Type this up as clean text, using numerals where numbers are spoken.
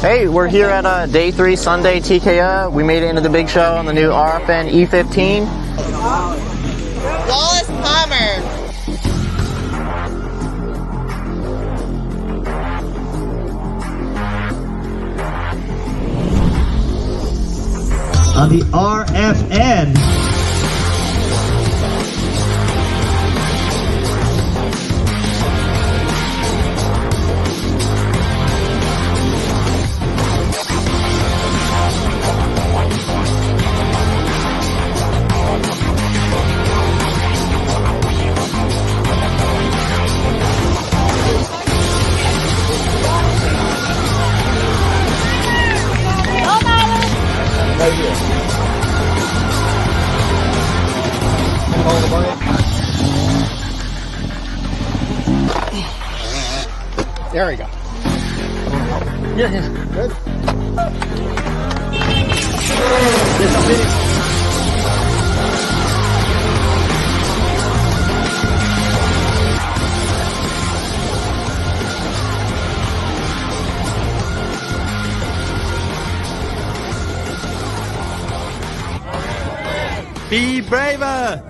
Hey, we're here at day 3 Sunday TKO. We made it into the big show on the new RFN E15. Wallace Palmer. On the RFN. Right here. Hold the bucket. There we go. Yeah. Good. There's no finish. Be braver!